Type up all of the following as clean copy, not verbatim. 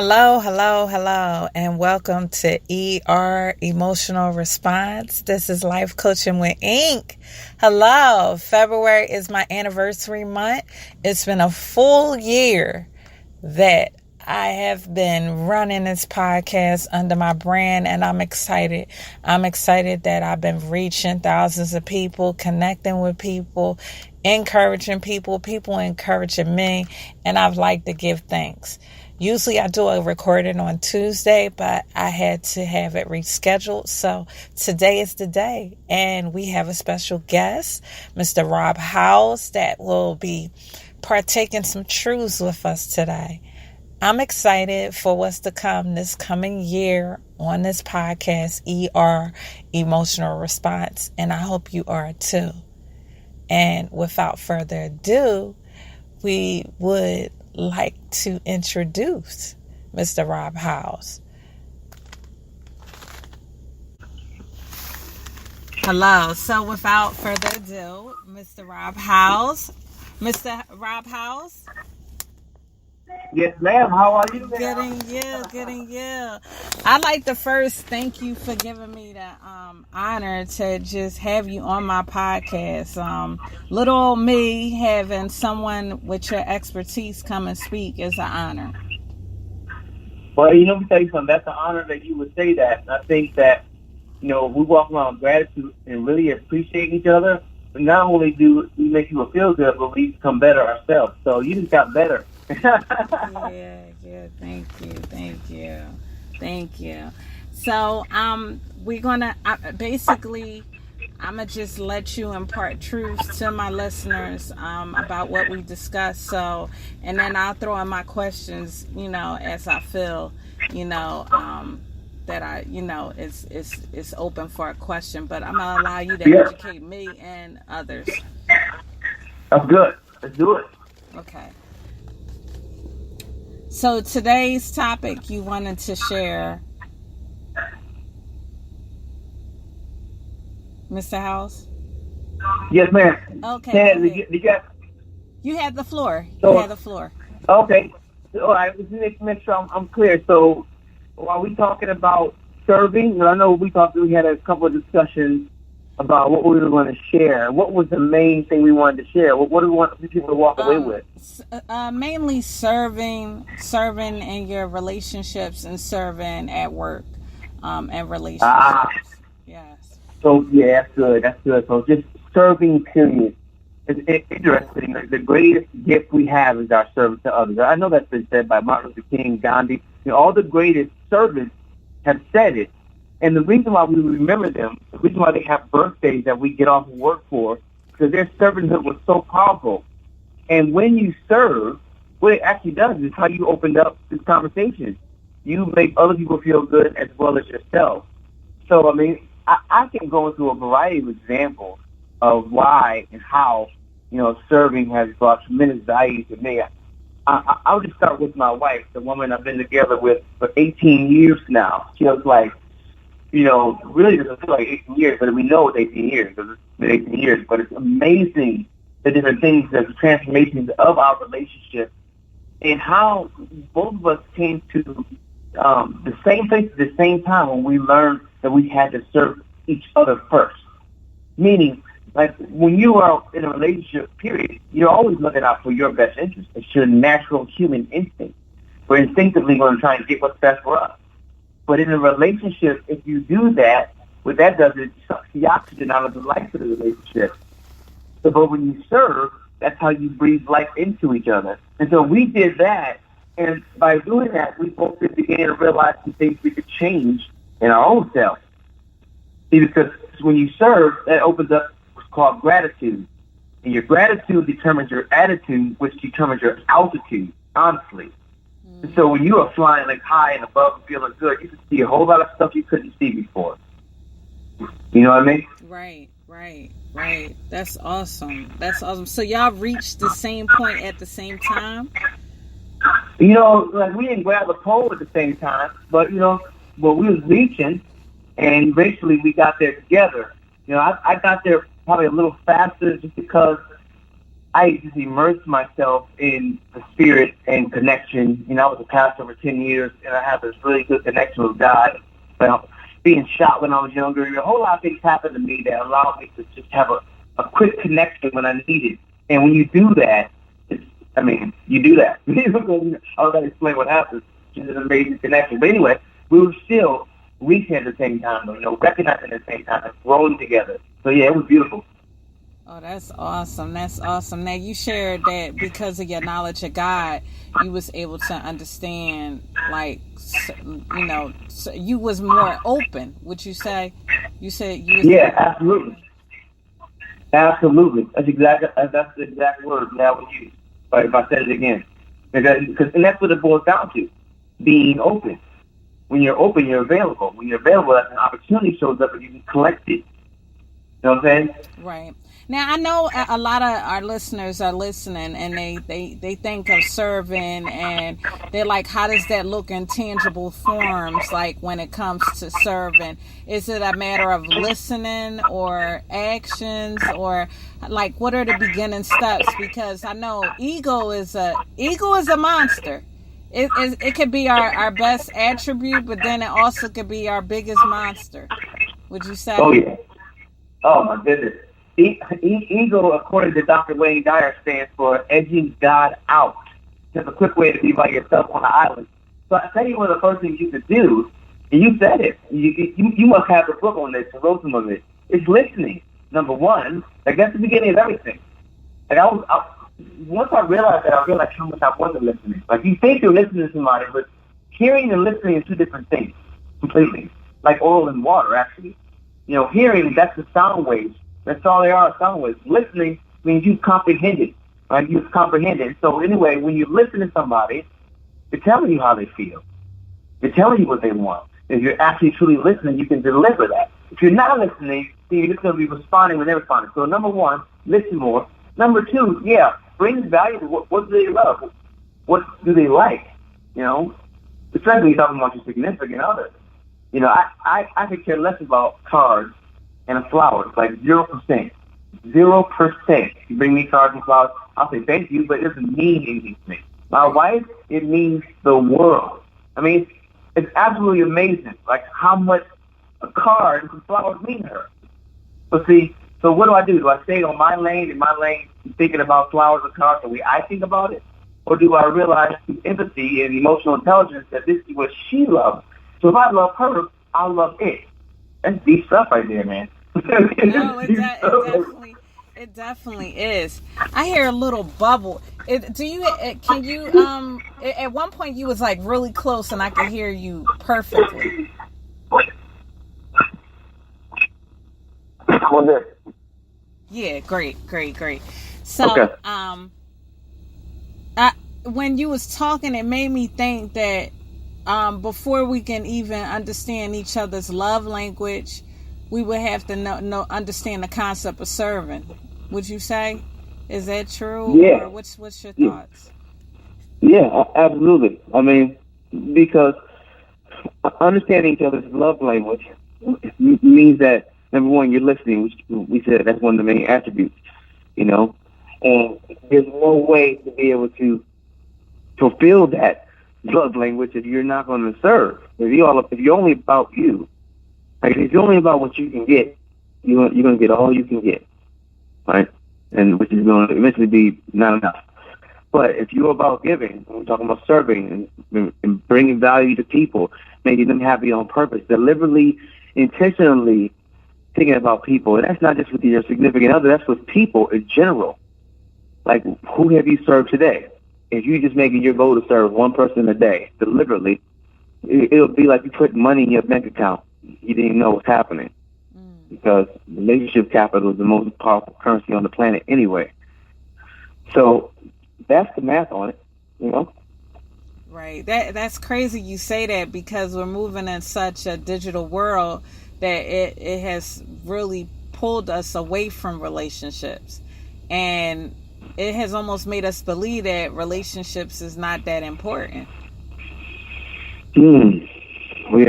Hello, hello, hello, and welcome to Emotional Response. This is Life Coaching with Inc. Hello, February is my anniversary month. It's been a full year that I have been running this podcast under my brand, and I'm excited. I'm excited that I've been reaching thousands of people, connecting with people, encouraging people, people encouraging me, and I've liked to give thanks. Usually I do a recording on Tuesday, but I had to have it rescheduled. So today is the day, and we have a special guest, Mr. Rob Howze, that will be partaking some truths with us today. I'm excited for what's to come this coming year on this podcast, Emotional Response, and I hope you are too. And without further ado, we would like to introduce Mr. Rob Howze. Hello. So without further ado, Mr. Rob Howze. Mr. Rob Howze. Yes, ma'am. How are you? Getting you. I'd like to first thank you for giving me the honor to just have you on my podcast. Little old me having someone with your expertise come and speak is an honor. Well, let me tell you something. That's an honor that you would say that. And I think that, we walk around with gratitude and really appreciate each other. But not only do we make people feel good, but we become better ourselves. So you just got better. Yeah. Thank you. So, we're gonna basically, I'm gonna just let you impart truths to my listeners about what we discussed. So, and then I'll throw in my questions, as I feel, that I, it's open for a question. But I'm gonna allow you to educate me and others. That's good. Let's do it. Okay. So today's topic you wanted to share, Mr. Howze? Yes, ma'am. Okay. You had the floor. Okay. All right. Let's make sure I'm clear. So, while we talking about serving, I know we had a couple of discussions about what we were going to share. What was the main thing we wanted to share? What do we want people to walk away with? Mainly serving in your relationships and serving at work, and relationships. Yes. So yeah, that's good. So just serving, period. It's interesting. The greatest gift we have is our service to others. I know that's been said by Martin Luther King, Gandhi. All the greatest servants have said it. And the reason why we remember them, the reason why they have birthdays that we get off of work for, because their servanthood was so powerful. And when you serve, what it actually does is how you opened up this conversation. You make other people feel good as well as yourself. So, I can go into a variety of examples of why and how, serving has brought tremendous value to me. I'll just start with my wife, the woman I've been together with for 18 years now. She was like, really doesn't feel like 18 years, but we know it's 18 years because it's been 18 years. But it's amazing the different things, the transformations of our relationship, and how both of us came to the same place at the same time when we learned that we had to serve each other first. Meaning, like when you are in a relationship, period, you're always looking out for your best interest. It's your natural human instinct. We're instinctively going to try and get what's best for us. But in a relationship, if you do that, what that does is it sucks the oxygen out of the life of the relationship. So, but when you serve, that's how you breathe life into each other. And so we did that, and by doing that, we both began to realize some things we could change in our own self. See, because when you serve, that opens up what's called gratitude. And your gratitude determines your attitude, which determines your altitude, honestly. And so when you are flying like high and above and feeling good, you can see a whole lot of stuff you couldn't see before. You know what I mean? Right. That's awesome. So y'all reached the same point at the same time? Like we didn't grab the pole at the same time, but, we was reaching, and eventually we got there together. I got there probably a little faster just because I just immersed myself in the spirit and connection. I was a pastor for 10 years, and I have this really good connection with God. Being shot when I was younger, a whole lot of things happened to me that allowed me to just have a quick connection when I need it. And when you do that, you do that. I was going to explain what happens. It's an amazing connection. But anyway, we were still reaching at the same time, recognizing at the same time, and growing together. So yeah, it was beautiful. Oh, that's awesome. That's awesome. Now, you shared that because of your knowledge of God, you was able to understand, so you was more open, would you say? You said you was... Yeah, absolutely. Absolutely. That's the exact word that I would use if I said it again. And that's what it boils down to, being open. When you're open, you're available. When you're available, that's an opportunity shows up and you can collect it. You know what I'm saying? Right. Now, I know a lot of our listeners are listening, and they think of serving, and they're like, how does that look in tangible forms, like when it comes to serving? Is it a matter of listening or actions, or like what are the beginning steps? Because I know ego is a monster. It could be our best attribute, but then it also could be our biggest monster. Would you say? Oh, yeah. Oh, my goodness. Ego, according to Dr. Wayne Dyer, stands for edging God out. Just a quick way to be by yourself on an island. So I tell you one of the first things you could do, and you said it. You must have the book on this, and wrote some of it. It's listening. Number one, that's the beginning of everything. Once I realized that, I realized how much I wasn't listening. Like, you think you're listening to somebody, but hearing and listening are two different things, completely. Like oil and water, actually. Hearing, that's the sound waves. That's all they are, sound waves. Listening means you've comprehended, right? You've comprehended. So anyway, when you listen to somebody, they're telling you how they feel. They're telling you what they want. If you're actually truly listening, you can deliver that. If you're not listening, then you're just going to be responding when they're responding. So number one, listen more. Number two, bring value to what do they love? What do they like? Especially when you're talking about your significant other. I could care less about cards and flowers, like 0%. 0%. You bring me cards and flowers, I'll say thank you, but it doesn't mean anything to me. My wife, it means the world. It's absolutely amazing, like how much a card and some flowers mean to her. So what do? Do I stay on my lane, thinking about flowers and cards the way I think about it? Or do I realize through empathy and emotional intelligence that this is what she loves? So if I love her, I'll love it. That's deep stuff right there, man. No, it definitely is. I hear a little bubble. Can you, at one point you was like really close and I could hear you perfectly. Yeah, great. So, okay. When you was talking, it made me think that before we can even understand each other's love language, we would have to understand the concept of serving. Would you say? Is that true? Yeah. Or what's your thoughts? Yeah, absolutely. Because understanding each other's love language means that, number one, you're listening, which we said that's one of the main attributes, And there's no way to be able to fulfill that love language if you're not going to serve. If you're only about you, like if you're only about what you can get, you're going to get all you can get, right? And which is going to eventually be not enough. But if you're about giving, we're talking about serving and bringing value to people, making them happy on purpose, deliberately, intentionally thinking about people. And that's not just with your significant other, that's with people in general. Like, who have you served today? If you just make it your goal to serve one person a day, deliberately, it'll be like you put money in your bank account. You didn't even know what's happening. Because relationship capital is the most powerful currency on the planet anyway. So that's the math on it, Right. That's crazy you say that, because we're moving in such a digital world that it has really pulled us away from relationships. And it has almost made us believe that relationships is not that important. We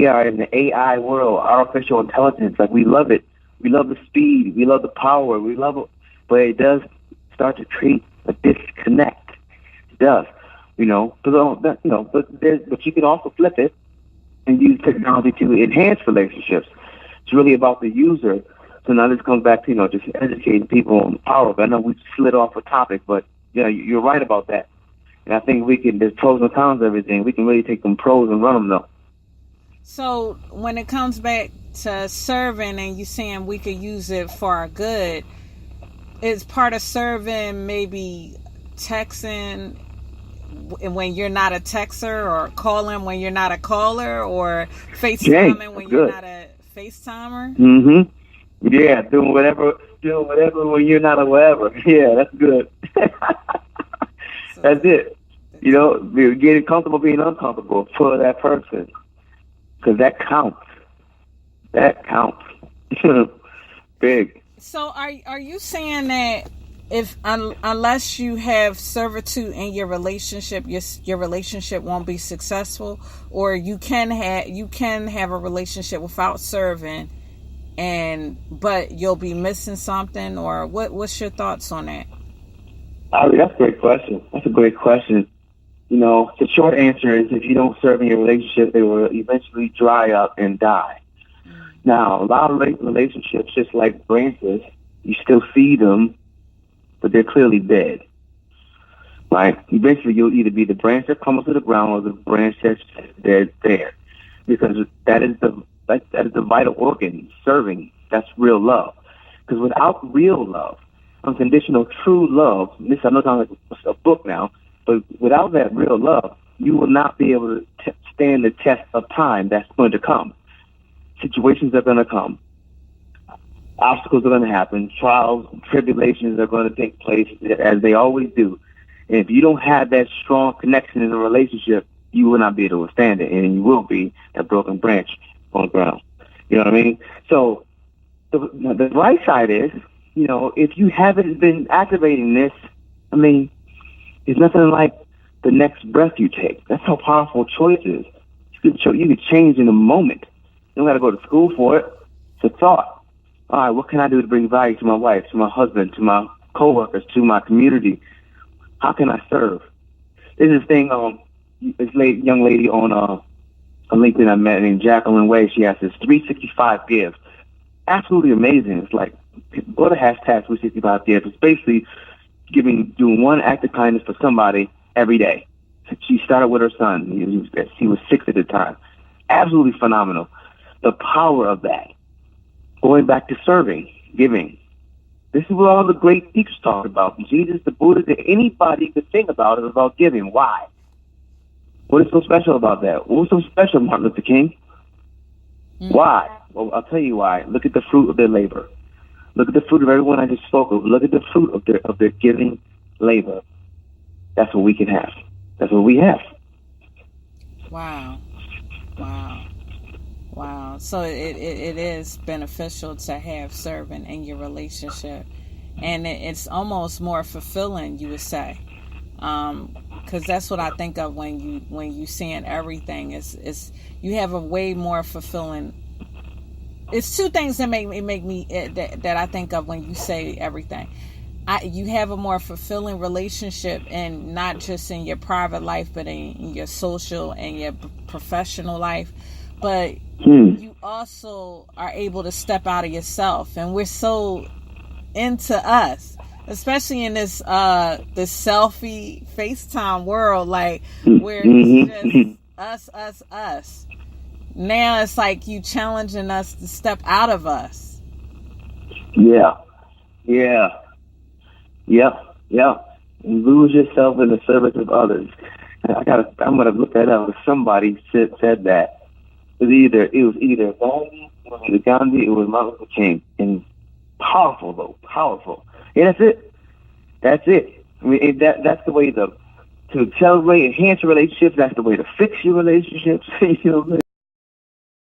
are in the AI world, artificial intelligence. Like, we love it. We love the speed. We love the power. We love it. But it does start to create a disconnect. It does, but you can also flip it and use technology to enhance relationships. It's really about the user. So now this comes back to, just educating people on the power of it. I know we slid off a topic, but you're right about that. And I think there's pros and cons of everything. We can really take some pros and run them, though. So when it comes back to serving and you saying we could use it for our good, is part of serving maybe texting when you're not a texter, or calling when you're not a caller, or FaceTiming when you're not a FaceTimer? Mm-hmm. Yeah, doing whatever when you're not a whatever. Yeah, that's good. That's it. Getting comfortable being uncomfortable for that person, because that counts. That counts. Big. So are you saying that unless you have servitude in your relationship, your relationship won't be successful, or you can have a relationship without serving, but you'll be missing something, or what's your thoughts on that? That's a great question. That's a great question. The short answer is, if you don't serve in your relationship, they will eventually dry up and die. Now, a lot of relationships, just like branches, you still see them, but they're clearly dead. Right? Eventually, you'll either be the branch that comes to the ground, or the branch that's dead there, because that is the vital organ. Serving, that's real love. Because without real love, unconditional, true love, this I know sounds like a book now, but without that real love, you will not be able to stand the test of time that's going to come. Situations are going to come. Obstacles are going to happen. Trials, tribulations are going to take place, as they always do. And if you don't have that strong connection in a relationship, you will not be able to withstand it, and you will be that broken branch on the ground. You know what I mean? So the right side is, if you haven't been activating this, it's nothing like the next breath you take. That's how powerful choice is. You could change in a moment. You don't got to go to school for it. It's a thought. All right, what can I do to bring value to my wife, to my husband, to my coworkers, to my community? How can I serve? There's this thing, this young lady on LinkedIn I met named Jacqueline Way. She has this 365 give. Absolutely amazing. It's like, go to hashtag 365 give. It's basically doing one act of kindness for somebody every day. She started with her son. He was 6 at the time. Absolutely phenomenal. The power of that. Going back to serving, giving. This is what all the great teachers talk about. Jesus, the Buddha, that anybody could think about is about giving. Why? What is so special about that? What was so special, Martin Luther King? Mm-hmm. Why? Well, I'll tell you why. Look at the fruit of their labor. Look at the fruit of everyone I just spoke of. Look at the fruit of their giving labor. That's what we can have. That's what we have. Wow. So it is beneficial to have serving in your relationship, and it's almost more fulfilling, you would say, because that's what I think of when you saying everything is you have a way more fulfilling. It's two things that make me that I think of when you say everything. You have a more fulfilling relationship, and not just in your private life, but in your social and your professional life. But you also are able to step out of yourself, and we're so into us, especially in this selfie FaceTime world, like where it's just us. Now it's like you challenging us to step out of us. Yeah. And lose yourself in the service of others. I'm gonna look that up. Somebody said that. It was either Gandhi, it was Martin Luther King. And powerful. Yeah, that's it. That's the way to accelerate, enhance your relationships. That's the way to fix your relationships.